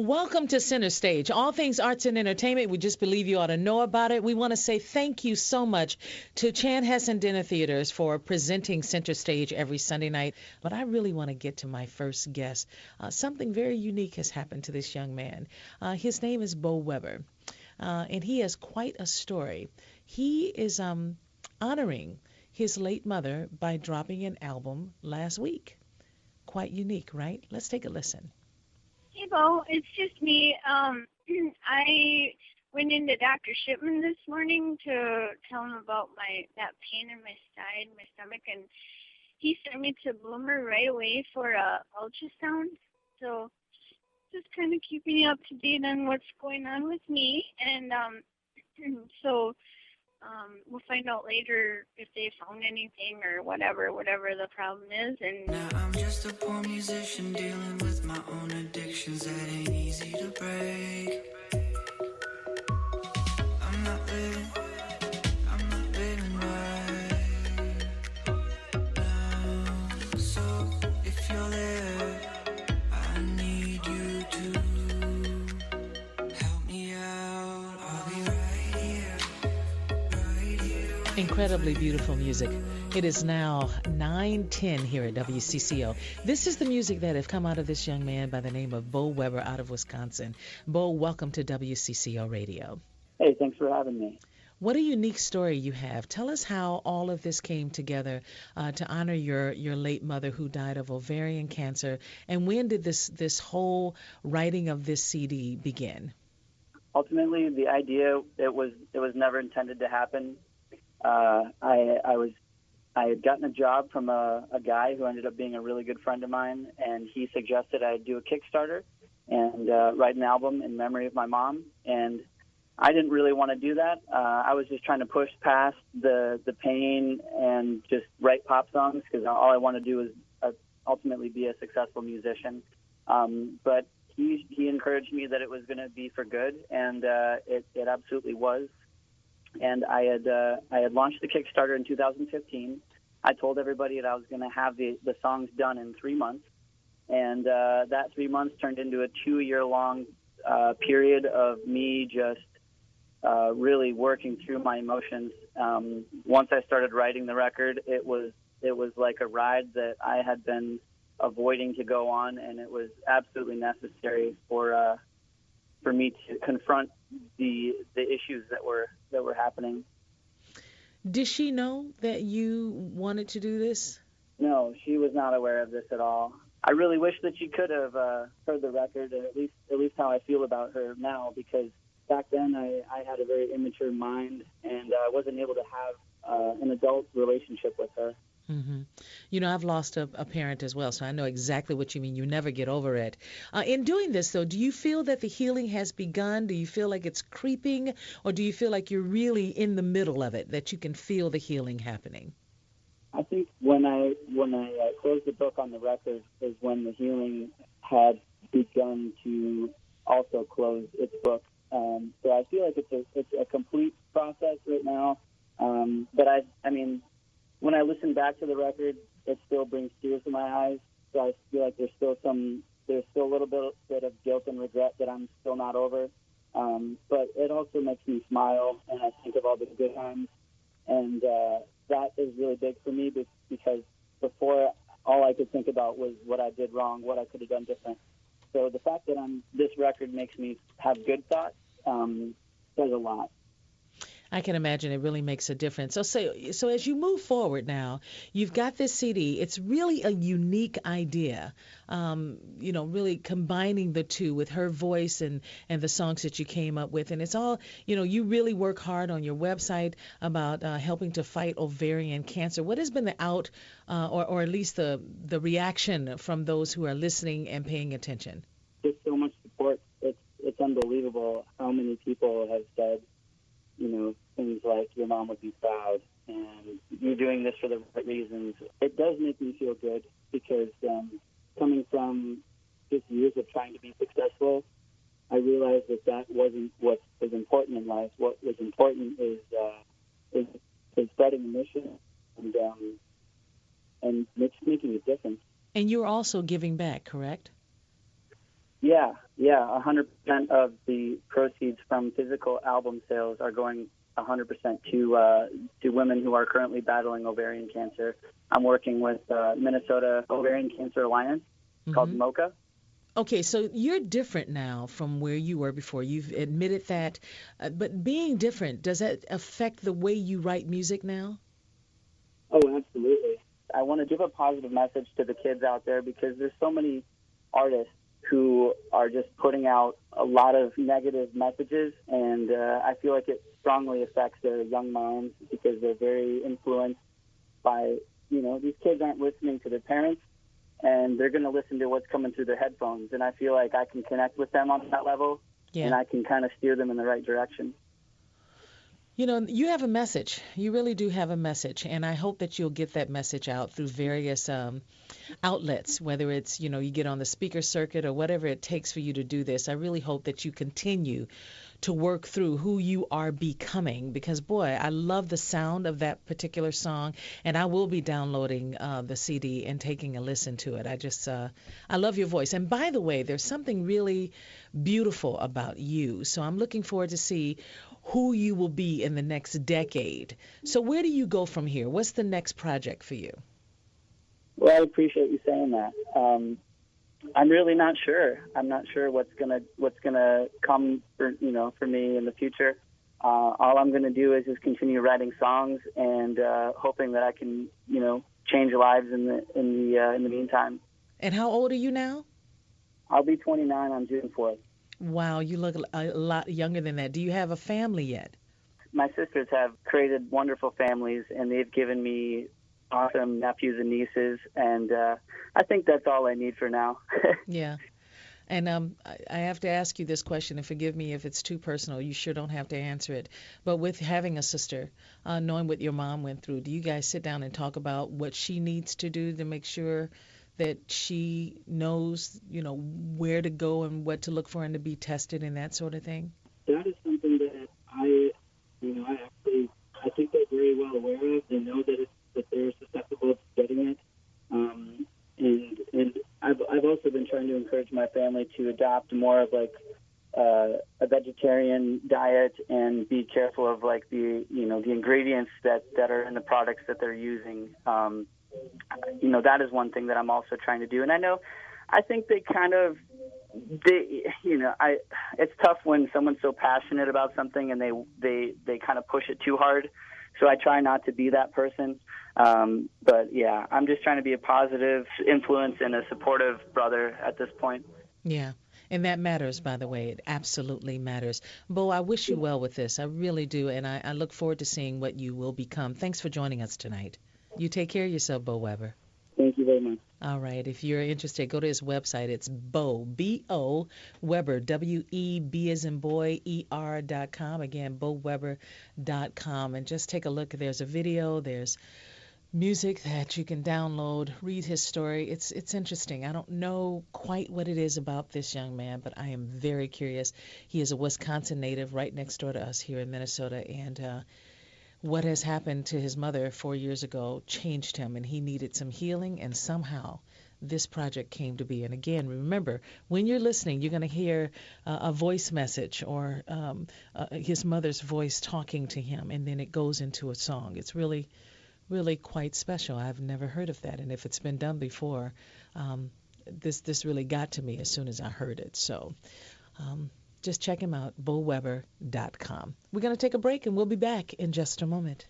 Welcome to Center Stage. All things arts and entertainment. We just believe you ought to know about it. We want to say thank you so much to Chanhassen Dinner Theaters for presenting Center Stage every Sunday night. But I really want to get to my first guest. Something very unique has happened to this young man. His name is Bo Weber, and he has quite a story. He is honoring his late mother by dropping an album last week. Quite unique, right? Let's take a listen. Hey, Bo, it's just me. I went into Dr. Shipman this morning to tell him about that pain in my side, my stomach, and he sent me to Bloomer right away for a ultrasound. So just kind of keeping you up to date on what's going on with me, and so we'll find out later if they found anything or whatever the problem is. And now I'm just a poor musician dealing with my own addictions that ain't easy to break. I'm not living right now. So if you're there, I need you to help me out. I'll be right here. Incredibly beautiful music. It is now 9:10 here at WCCO. This is the music that have come out of this young man by the name of Bo Weber out of Wisconsin. Bo, welcome to WCCO Radio. Hey, thanks for having me. What a unique story you have. Tell us how all of this came together to honor your late mother who died of ovarian cancer, and when did this whole writing of this CD begin? Ultimately, the idea it was never intended to happen. I had gotten a job from a guy who ended up being a really good friend of mine, and he suggested I do a Kickstarter and write an album in memory of my mom. And I didn't really want to do that. I was just trying to push past the pain and just write pop songs because all I want to do is ultimately be a successful musician. But he encouraged me that it was going to be for good, and it absolutely was. And I had launched the Kickstarter in 2015. I told everybody that I was going to have the songs done in 3 months, and that 3 months turned into a 2-year-long period of me just really working through my emotions. Once I started writing the record, it was like a ride that I had been avoiding to go on, and it was absolutely necessary for me to confront the issues that were happening. Did she know that you wanted to do this? No, she was not aware of this at all. I really wish that she could have heard the record, and at least how I feel about her now, because back then I had a very immature mind, and I wasn't able to have an adult relationship with her. Mm-hmm. You know, I've lost a parent as well, so I know exactly what you mean. You never get over it. In doing this, though, do you feel that the healing has begun? Do you feel like it's creeping, or do you feel like you're really in the middle of it, that you can feel the healing happening? I think when I closed the book on the record is when the healing had begun to also close its book. So I feel like it's a complete process right now. But I mean, when I listen back to the record, it still brings tears to my eyes. So I feel like there's still a little bit of guilt and regret that I'm still not over. But it also makes me smile, and I think of all the good times. And that is really big for me because before, all I could think about was what I did wrong, what I could have done different. So the fact that this record makes me have good thoughts says a lot. I can imagine it really makes a difference. So as you move forward now, you've got this CD. It's really a unique idea, really combining the two with her voice and the songs that you came up with. And it's all, you really work hard on your website about helping to fight ovarian cancer. What has been the or at least the reaction from those who are listening and paying attention? Just so much support. It's unbelievable how many people have said, things like your mom would be proud and you're doing this for the right reasons. It does make me feel good because coming from just years of trying to be successful, I realized that wasn't what was important in life. What was important is spreading the mission and making a difference. And you're also giving back, correct? Yeah, 100% of the proceeds from physical album sales are going 100% to women who are currently battling ovarian cancer. I'm working with Minnesota Ovarian Cancer Alliance called Mm-hmm. MOCA. Okay, so you're different now from where you were before. You've admitted that. But being different, does that affect the way you write music now? Oh, absolutely. I want to give a positive message to the kids out there because there's so many artists who are just putting out a lot of negative messages, and I feel like it strongly affects their young minds because they're very influenced by, these kids aren't listening to their parents, and they're going to listen to what's coming through their headphones, and I feel like I can connect with them on that level, Yeah. and I can kind of steer them in the right direction. You know, you have a message. You really do have a message, and I hope that you'll get that message out through various outlets, whether it's, you get on the speaker circuit or whatever it takes for you to do this. I really hope that you continue to work through who you are becoming because, boy, I love the sound of that particular song, and I will be downloading the CD and taking a listen to it. I love your voice. And by the way, there's something really beautiful about you. So I'm looking forward to see who you will be in the next decade. So where do you go from here? What's the next project for you? Well, I appreciate you saying that. I'm really not sure. I'm not sure what's gonna come for me in the future. All I'm gonna do is just continue writing songs and hoping that I can change lives in the meantime. And how old are you now? I'll be 29 on June 4th. Wow, you look a lot younger than that. Do you have a family yet? My sisters have created wonderful families, and they've given me awesome nephews and nieces, and I think that's all I need for now. Yeah. And I have to ask you this question, and forgive me if it's too personal. You sure don't have to answer it. But with having a sister, knowing what your mom went through, do you guys sit down and talk about what she needs to do to make sure that she knows, where to go and what to look for and to be tested and that sort of thing? That is something that I think they're very well aware of. They know that they're susceptible to getting it. And I've also been trying to encourage my family to adopt more of like a vegetarian diet and be careful of like the ingredients that are in the products that they're using. That is one thing that I'm also trying to do. And I think it's tough when someone's so passionate about something and they kind of push it too hard. So I try not to be that person. But yeah, I'm just trying to be a positive influence and a supportive brother at this point. Yeah. And that matters, by the way. It absolutely matters. Bo, I wish you well with this. I really do. And I look forward to seeing what you will become. Thanks for joining us tonight. You take care of yourself, Bo Weber. Thank you very much. All right. If you're interested, go to his website. It's Bo, B-O, Weber, W-E-B as in boy, E-R.com. Again, BoWeber.com. And just take a look. There's a video. There's music that you can download. Read his story. It's interesting. I don't know quite what it is about this young man, but I am very curious. He is a Wisconsin native right next door to us here in Minnesota. And what has happened to his mother 4 years ago changed him, and he needed some healing, and somehow this project came to be. And again, remember, when you're listening, you're going to hear a voice message or his mother's voice talking to him, and then it goes into a song. It's really, really quite special. I've never heard of that, and if it's been done before, this really got to me as soon as I heard it. So just check him out, BoWeber.com. We're going to take a break, and we'll be back in just a moment.